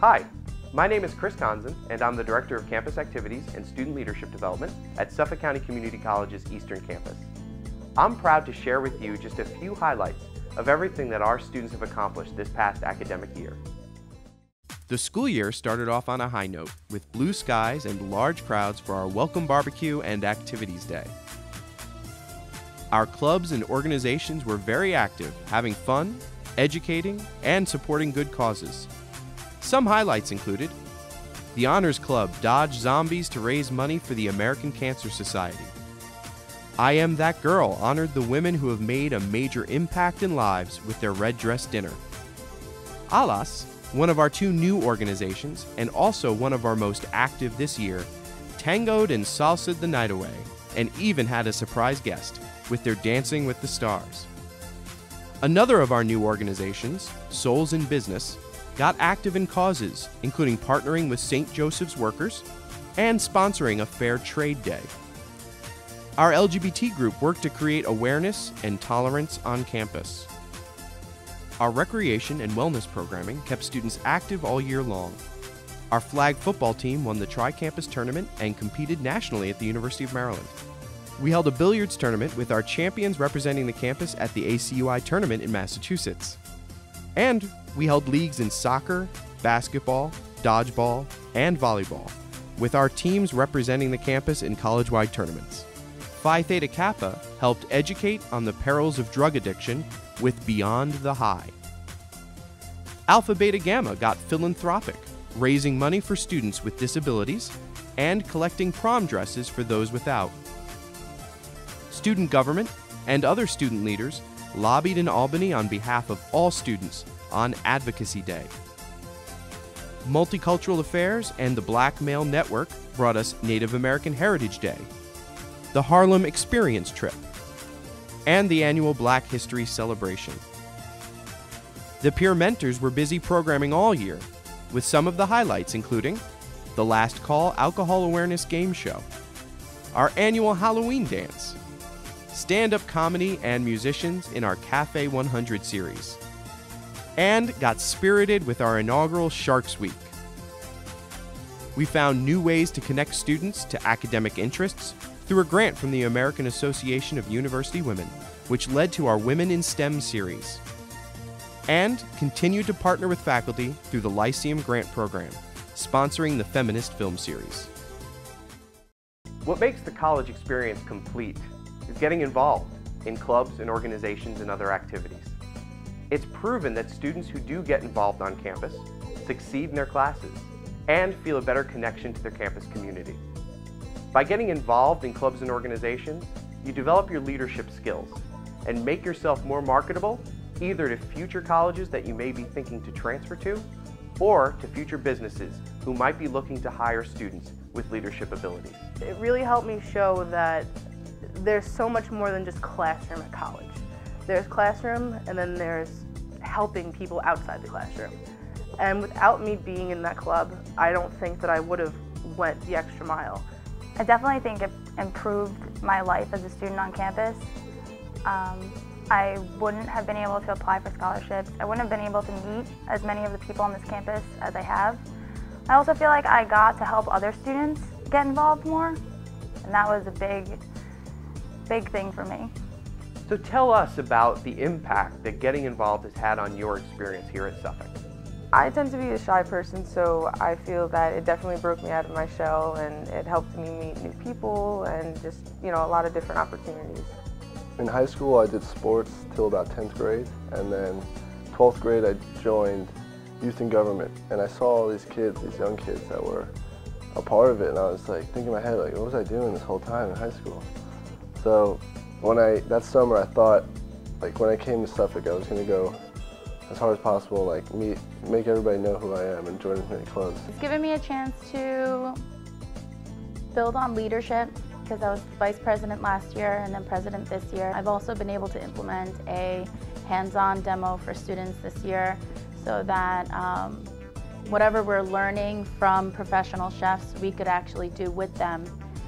Hi, my name is Chris Conzen, and I'm the Director of Campus Activities and Student Leadership Development at Suffolk County Community College's Eastern Campus. I'm proud to share with you just a few highlights of everything that our students have accomplished this past academic year. The school year started off on a high note, with blue skies and large crowds for our welcome barbecue and activities day. Our clubs and organizations were very active, having fun, educating, and supporting good causes. Some highlights included the Honors Club dodged zombies to raise money for the American Cancer Society. I Am That Girl honored the women who have made a major impact in lives with their red dress dinner. Alas, one of our two new organizations, and also one of our most active this year, tangoed and salsa'd the night away, and even had a surprise guest with their Dancing with the Stars. Another of our new organizations, Souls in Business, got active in causes, including partnering with St. Joseph's Workers and sponsoring a Fair Trade Day. Our LGBT group worked to create awareness and tolerance on campus. Our recreation and wellness programming kept students active all year long. Our flag football team won the Tri-Campus Tournament and competed nationally at the University of Maryland. We held a billiards tournament with our champions representing the campus at the ACUI tournament in Massachusetts. And we held leagues in soccer, basketball, dodgeball, and volleyball, with our teams representing the campus in college-wide tournaments. Phi Theta Kappa helped educate on the perils of drug addiction with Beyond the High. Alpha Beta Gamma got philanthropic, raising money for students with disabilities and collecting prom dresses for those without. Student government and other student leaders lobbied in Albany on behalf of all students on Advocacy Day. Multicultural Affairs and the Black Male Network brought us Native American Heritage Day, the Harlem Experience Trip, and the annual Black History Celebration. The peer mentors were busy programming all year, with some of the highlights including the Last Call Alcohol Awareness Game Show, our annual Halloween dance, stand-up comedy and musicians in our Cafe 100 series, and got spirited with our inaugural Sharks Week. We found new ways to connect students to academic interests through a grant from the American Association of University Women, which led to our Women in STEM series, and continued to partner with faculty through the Lyceum Grant Program, sponsoring the Feminist Film Series. What makes the college experience complete is getting involved in clubs and organizations and other activities. It's proven that students who do get involved on campus succeed in their classes and feel a better connection to their campus community. By getting involved in clubs and organizations, you develop your leadership skills and make yourself more marketable either to future colleges that you may be thinking to transfer to or to future businesses who might be looking to hire students with leadership abilities. It really helped me show that there's so much more than just classroom at college. There's classroom and then there's helping people outside the classroom. And without me being in that club, I don't think that I would have went the extra mile. I definitely think it improved my life as a student on campus. I wouldn't have been able to apply for scholarships. I wouldn't have been able to meet as many of the people on this campus as I have. I also feel like I got to help other students get involved more, and that was a big thing for me. So tell us about the impact that getting involved has had on your experience here at Suffolk. I tend to be a shy person, so I feel that it definitely broke me out of my shell and it helped me meet new people and just, a lot of different opportunities. In high school I did sports till about 10th grade, and then 12th grade I joined youth and government, and I saw all these kids, these young kids that were a part of it, and I was like thinking in my head, like, what was I doing this whole time in high school? So that summer I thought, like, when I came to Suffolk I was going to go as hard as possible, like make everybody know who I am and join as many clubs. It's given me a chance to build on leadership because I was vice president last year and then president this year. I've also been able to implement a hands-on demo for students this year so that whatever we're learning from professional chefs, we could actually do with them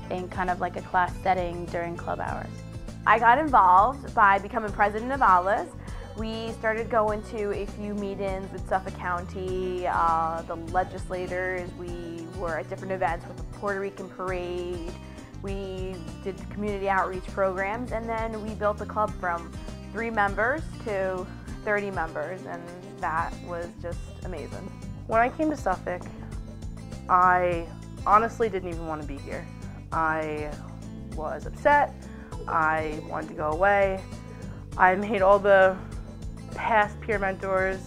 in kind of like a class setting during club hours. I got involved by becoming president of ALAS, We started going to a few meetings with Suffolk County, the legislators. We were at different events with the Puerto Rican Parade. We did community outreach programs, and then we built the club from 3 members to 30 members, and that was just amazing. When I came to Suffolk, I honestly didn't even want to be here. I was upset. I wanted to go away. I made all the past peer mentors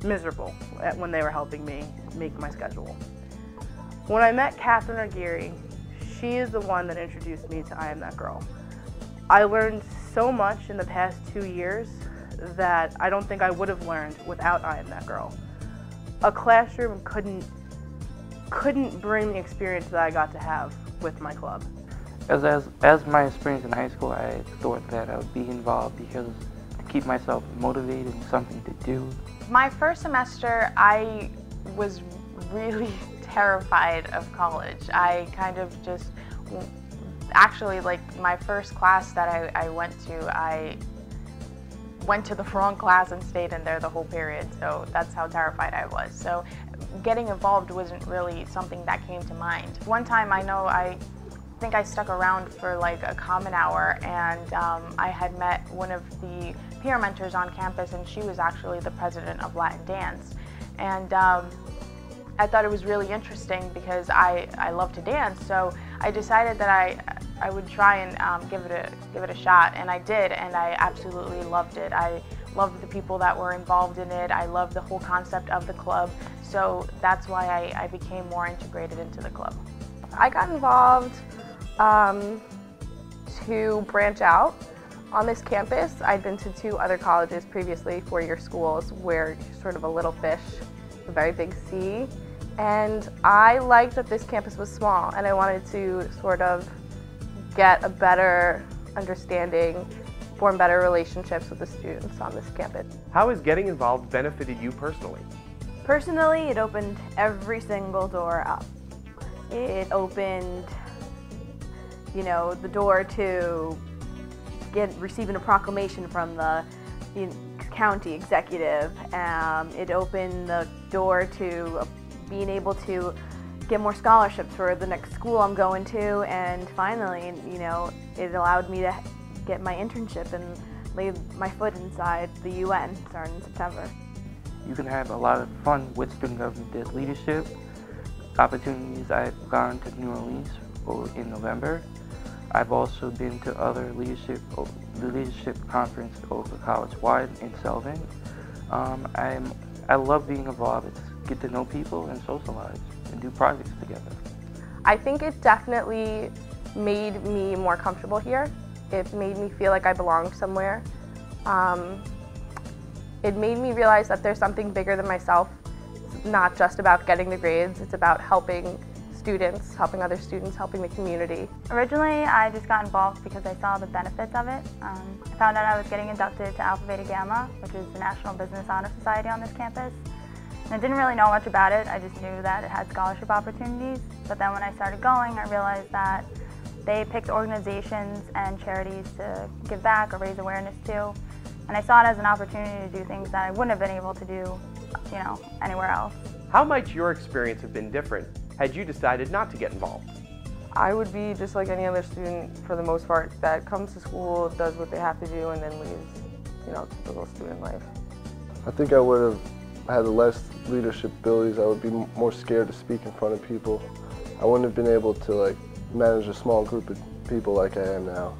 miserable when they were helping me make my schedule. When I met Catherine Arguri, she is the one that introduced me to I Am That Girl. I learned so much in the past 2 years that I don't think I would have learned without I Am That Girl. A classroom couldn't bring the experience that I got to have with my club. As my experience in high school, I thought that I would be involved because to keep myself motivated and something to do. My first semester, I was really terrified of college. I kind of just, actually, like my first class that I went to the wrong class and stayed in there the whole period, so that's how terrified I was. So getting involved wasn't really something that came to mind. One time I think I stuck around for like a common hour, and I had met one of the peer mentors on campus, and she was actually the president of Latin Dance. And I thought it was really interesting because I love to dance, so I decided that I would try and give it a shot, and I did, and I absolutely loved it. I loved the people that were involved in it. I loved the whole concept of the club, so that's why I became more integrated into the club. I got involved to branch out on this campus. I'd been to 2 other colleges previously, 4-year schools, where you're sort of a little fish, a very big sea. And I liked that this campus was small, and I wanted to sort of get a better understanding, form better relationships with the students on this campus. How has getting involved benefited you personally? Personally, it opened every single door up. It opened, the door to receiving a proclamation from the county executive. It opened the door to being able to get more scholarships for the next school I'm going to, and finally, it allowed me to get my internship and lay my foot inside the UN starting in September. You can have a lot of fun with student government. There's leadership opportunities. I've gone to New Orleans in November. I've also been to other the leadership conference over college-wide in Selvin. I love being involved. It's get to know people and socialize and do projects together. I think it definitely made me more comfortable here. It made me feel like I belonged somewhere. It made me realize that there's something bigger than myself. It's not just about getting the grades, it's about helping students, helping other students, helping the community. Originally, I just got involved because I saw the benefits of it. I found out I was getting inducted to Alpha Beta Gamma, which is the National Business Honor Society on this campus. And I didn't really know much about it. I just knew that it had scholarship opportunities. But then when I started going, I realized that they picked organizations and charities to give back or raise awareness to. And I saw it as an opportunity to do things that I wouldn't have been able to do, anywhere else. How might your experience have been different had you decided not to get involved? I would be just like any other student for the most part that comes to school, does what they have to do, and then leaves, typical student life. I think I would have had less leadership abilities. I would be more scared to speak in front of people. I wouldn't have been able to manage a small group of people like I am now.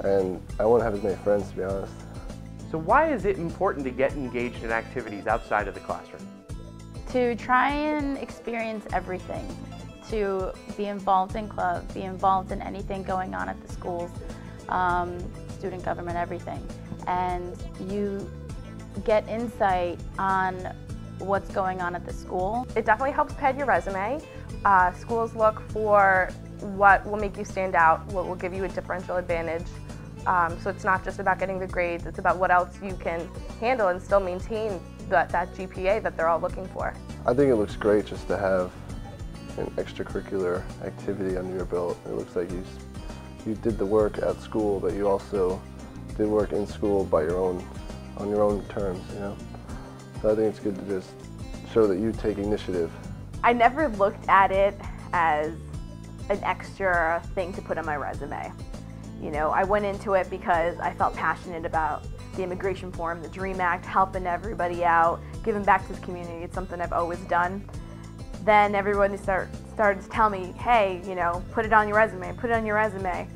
And I wouldn't have as many friends, to be honest. So why is it important to get engaged in activities outside of the classroom? To try and experience everything, to be involved in clubs, be involved in anything going on at the schools, student government, everything. And you get insight on what's going on at the school. It definitely helps pad your resume. Schools look for what will make you stand out, what will give you a differential advantage. So it's not just about getting the grades, it's about what else you can handle and still maintain that GPA that they're all looking for. I think it looks great just to have an extracurricular activity under your belt. It looks like you did the work at school, but you also did work in school by your own on your own terms, you know. So I think it's good to just show that you take initiative. I never looked at it as an extra thing to put on my resume. You know, I went into it because I felt passionate about the immigration reform, the DREAM Act, helping everybody out, giving back to the community. It's something I've always done. Then everyone started to tell me, hey, you know, put it on your resume, put it on your resume.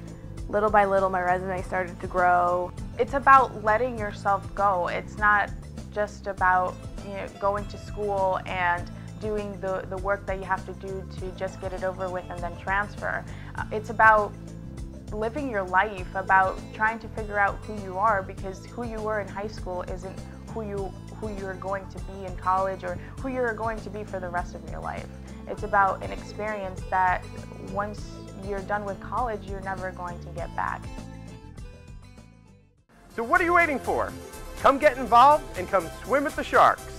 Little by little, my resume started to grow. It's about letting yourself go. It's not just about, you know, going to school and doing the work that you have to do to just get it over with and then transfer. It's about living your life, about trying to figure out who you are, because who you were in high school isn't who you're going to be in college or who you're going to be for the rest of your life. It's about an experience that once you're done with college, you're never going to get back. So what are you waiting for? Come get involved and come swim with the sharks.